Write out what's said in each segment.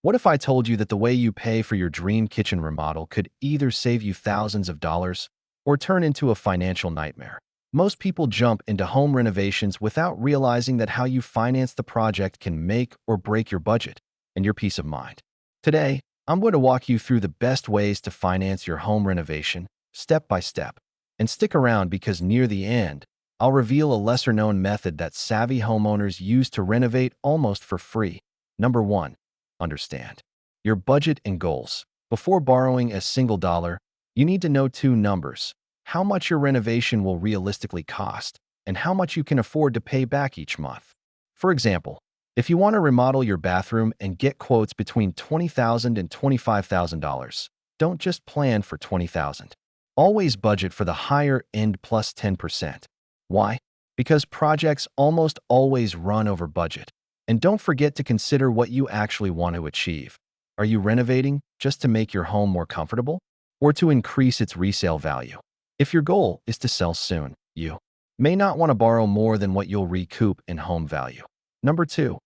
What if I told you that the way you pay for your dream kitchen remodel could either save you thousands of dollars or turn into a financial nightmare? Most people jump into home renovations without realizing that how you finance the project can make or break your budget and your peace of mind. Today, I'm going to walk you through the best ways to finance your home renovation, step by step. And stick around because near the end, I'll reveal a lesser-known method that savvy homeowners use to renovate almost for free. Number 1. Understand your budget and goals. Before borrowing a single dollar, you need to know two numbers: how much your renovation will realistically cost and how much you can afford to pay back each month. For example, if you want to remodel your bathroom and get quotes between $20,000 and $25,000, don't just plan for $20,000. Always budget for the higher end plus 10%. Why? Because projects almost always run over budget. And don't forget to consider what you actually want to achieve. Are you renovating just to make your home more comfortable or to increase its resale value? If your goal is to sell soon, you may not want to borrow more than what you'll recoup in home value. Number 2.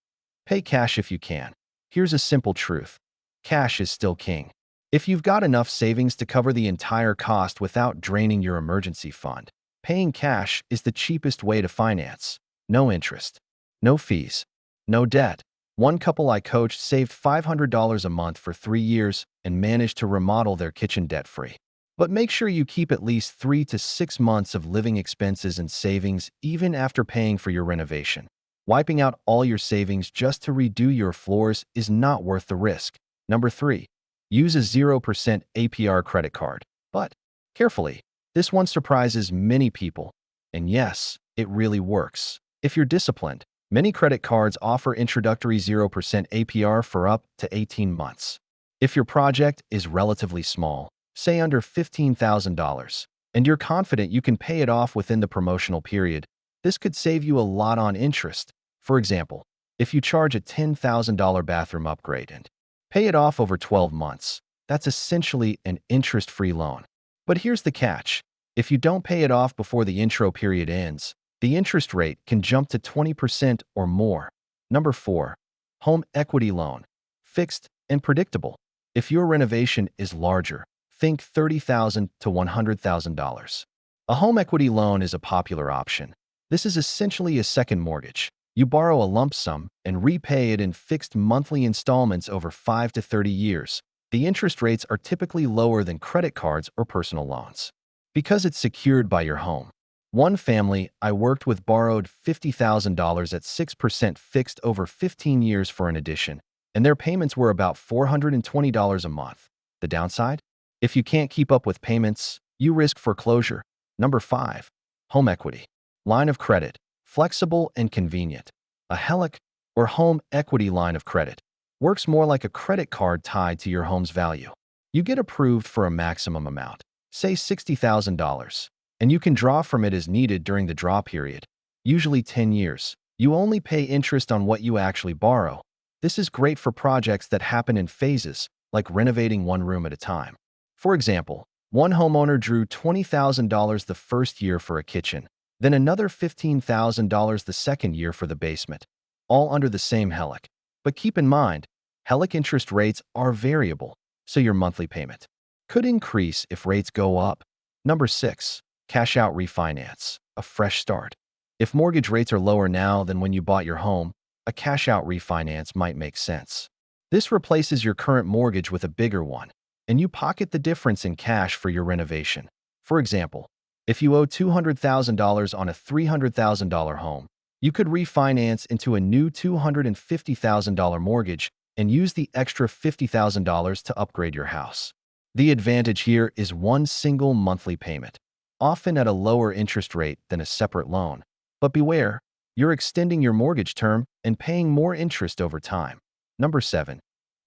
Pay cash if you can. Here's a simple truth: cash is still king. If you've got enough savings to cover the entire cost without draining your emergency fund, paying cash is the cheapest way to finance. No interest, no fees, no debt. One couple I coached saved $500 a month for 3 years and managed to remodel their kitchen debt-free. But make sure you keep at least 3 to 6 months of living expenses and savings even after paying for your renovation. Wiping out all your savings just to redo your floors is not worth the risk. Number 3. Use a 0% APR credit card. But carefully, this one surprises many people. And yes, it really works. If you're disciplined, many credit cards offer introductory 0% APR for up to 18 months. If your project is relatively small, say under $15,000, and you're confident you can pay it off within the promotional period, this could save you a lot on interest. For example, if you charge a $10,000 bathroom upgrade and pay it off over 12 months, that's essentially an interest-free loan. But here's the catch: if you don't pay it off before the intro period ends, the interest rate can jump to 20% or more. Number 4. Home equity loan. Fixed and predictable. If your renovation is larger, think $30,000 to $100,000. A home equity loan is a popular option. This is essentially a second mortgage. You borrow a lump sum and repay it in fixed monthly installments over 5 to 30 years. The interest rates are typically lower than credit cards or personal loans because it's secured by your home. One family I worked with borrowed $50,000 at 6% fixed over 15 years for an addition, and their payments were about $420 a month. The downside? If you can't keep up with payments, you risk foreclosure. Number 5. Home equity. Line of credit. Flexible and convenient. A HELOC, or home equity line of credit, works more like a credit card tied to your home's value. You get approved for a maximum amount, say $60,000, and you can draw from it as needed during the draw period, usually 10 years. You only pay interest on what you actually borrow. This is great for projects that happen in phases, like renovating one room at a time. For example, one homeowner drew $20,000 the first year for a kitchen, then another $15,000 the second year for the basement, all under the same HELOC. But keep in mind, HELOC interest rates are variable, so your monthly payment could increase if rates go up. Number 6. Cash out refinance. A fresh start. If mortgage rates are lower now than when you bought your home, a cash out refinance might make sense. This replaces your current mortgage with a bigger one, and you pocket the difference in cash for your renovation. For example, if you owe $200,000 on a $300,000 home, you could refinance into a new $250,000 mortgage and use the extra $50,000 to upgrade your house. The advantage here is one single monthly payment, often at a lower interest rate than a separate loan. But beware, you're extending your mortgage term and paying more interest over time. Number 7.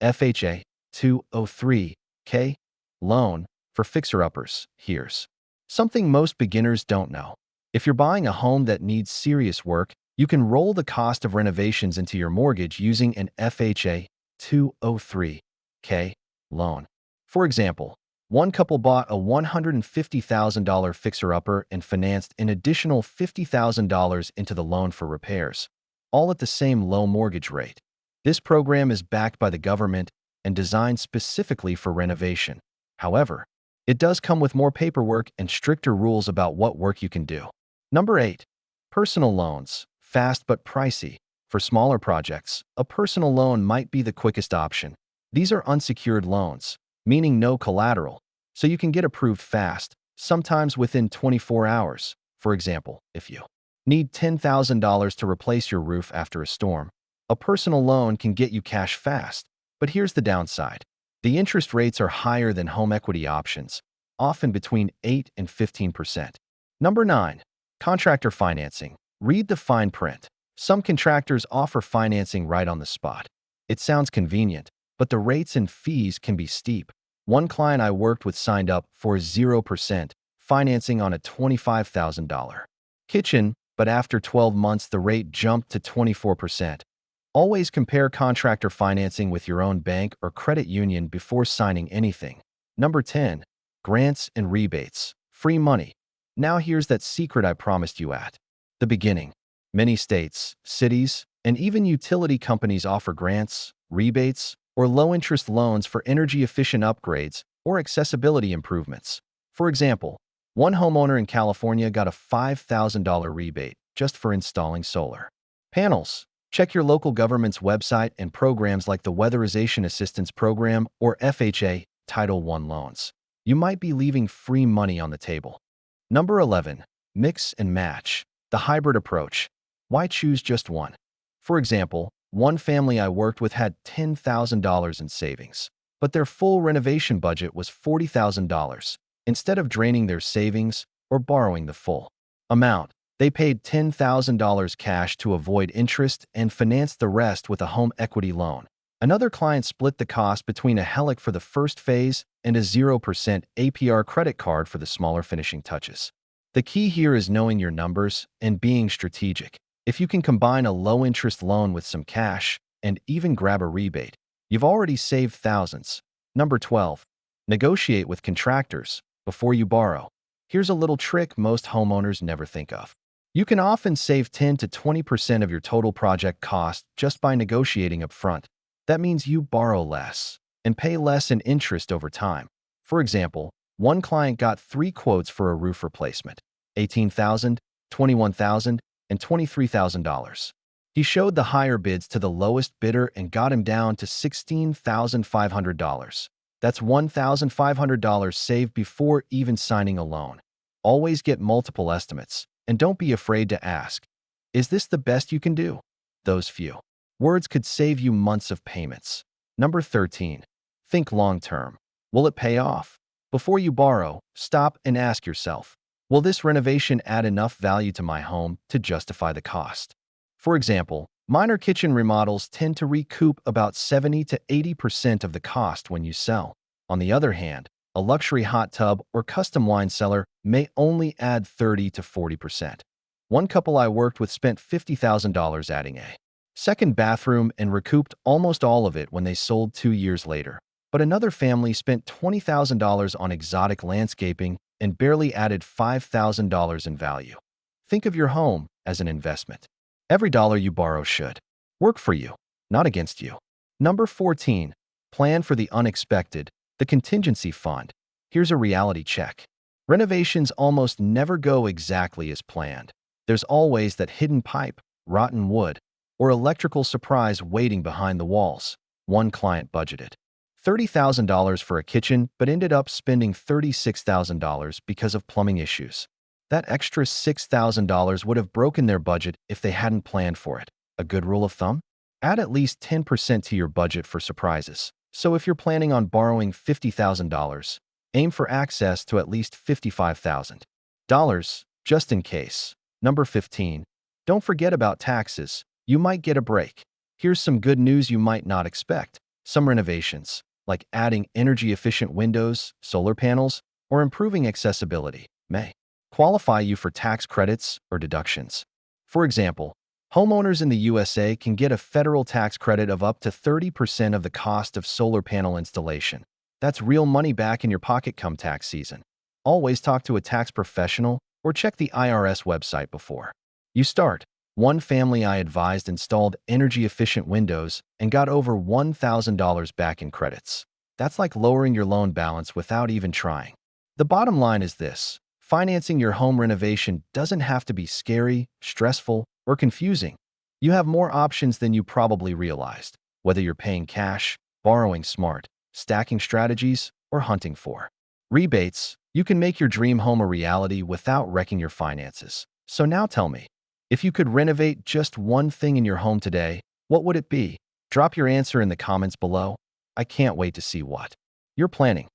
FHA 203K loan for fixer-uppers. Here's something most beginners don't know. If you're buying a home that needs serious work, you can roll the cost of renovations into your mortgage using an FHA 203K loan. For example, one couple bought a $150,000 fixer-upper and financed an additional $50,000 into the loan for repairs, all at the same low mortgage rate. This program is backed by the government and designed specifically for renovation. However, it does come with more paperwork and stricter rules about what work you can do. Number 8. Personal loans. Fast but pricey. For smaller projects, a personal loan might be the quickest option. These are unsecured loans, meaning no collateral, so you can get approved fast, sometimes within 24 hours. For example, if you need $10,000 to replace your roof after a storm, a personal loan can get you cash fast. But here's the downside. The interest rates are higher than home equity options, often between 8 and 15%. Number 9. Contractor financing. Read the fine print. Some contractors offer financing right on the spot. It sounds convenient, but the rates and fees can be steep. One client I worked with signed up for 0% financing on a $25,000 kitchen, but after 12 months the rate jumped to 24%. Always compare contractor financing with your own bank or credit union before signing anything. Number 10. Grants and rebates. Free money. Now here's that secret I promised you at the beginning. Many states, cities, and even utility companies offer grants, rebates, or low-interest loans for energy-efficient upgrades or accessibility improvements. For example, one homeowner in California got a $5,000 rebate just for installing solar panels. Check your local government's website and programs like the Weatherization Assistance Program or FHA Title I loans. You might be leaving free money on the table. Number 11. Mix and match. The hybrid approach. Why choose just one? For example, one family I worked with had $10,000 in savings, but their full renovation budget was $40,000. Instead of draining their savings or borrowing the full amount, they paid $10,000 cash to avoid interest and financed the rest with a home equity loan. Another client split the cost between a HELOC for the first phase and a 0% APR credit card for the smaller finishing touches. The key here is knowing your numbers and being strategic. If you can combine a low-interest loan with some cash and even grab a rebate, you've already saved thousands. Number 12. Negotiate with contractors before you borrow. Here's a little trick most homeowners never think of. You can often save 10 to 20% of your total project cost just by negotiating up front. That means you borrow less and pay less in interest over time. For example, one client got 3 quotes for a roof replacement: $18,000, $21,000, and $23,000. He showed the higher bids to the lowest bidder and got him down to $16,500. That's $1,500 saved before even signing a loan. Always get multiple estimates, and don't be afraid to ask, is this the best you can do? Those few words could save you months of payments. Number 13. Think long-term. Will it pay off? Before you borrow, stop and ask yourself, will this renovation add enough value to my home to justify the cost? For example, minor kitchen remodels tend to recoup about 70 to 80% of the cost when you sell. On the other hand, a luxury hot tub or custom wine cellar may only add 30 to 40%. One couple I worked with spent $50,000 adding a second bathroom and recouped almost all of it when they sold 2 years later. But another family spent $20,000 on exotic landscaping and barely added $5,000 in value. Think of your home as an investment. Every dollar you borrow should work for you, not against you. Number 14. Plan for the unexpected. The contingency fund. Here's a reality check. Renovations almost never go exactly as planned. There's always that hidden pipe, rotten wood, or electrical surprise waiting behind the walls. One client budgeted $30,000 for a kitchen but ended up spending $36,000 because of plumbing issues. That extra $6,000 would have broken their budget if they hadn't planned for it. A good rule of thumb? Add at least 10% to your budget for surprises. So if you're planning on borrowing $50,000, aim for access to at least $55,000, just in case. Number 15. Don't forget about taxes. You might get a break. Here's some good news you might not expect. Some renovations, like adding energy-efficient windows, solar panels, or improving accessibility, may qualify you for tax credits or deductions. For example, homeowners in the USA can get a federal tax credit of up to 30% of the cost of solar panel installation. That's real money back in your pocket come tax season. Always talk to a tax professional or check the IRS website before you start. One family I advised installed energy-efficient windows and got over $1,000 back in credits. That's like lowering your loan balance without even trying. The bottom line is this: financing your home renovation doesn't have to be scary, stressful, or confusing. You have more options than you probably realized, whether you're paying cash, borrowing smart, stacking strategies, or hunting for rebates. You can make your dream home a reality without wrecking your finances. So now tell me, if you could renovate just one thing in your home today, what would it be? Drop your answer in the comments below. I can't wait to see what you're planning.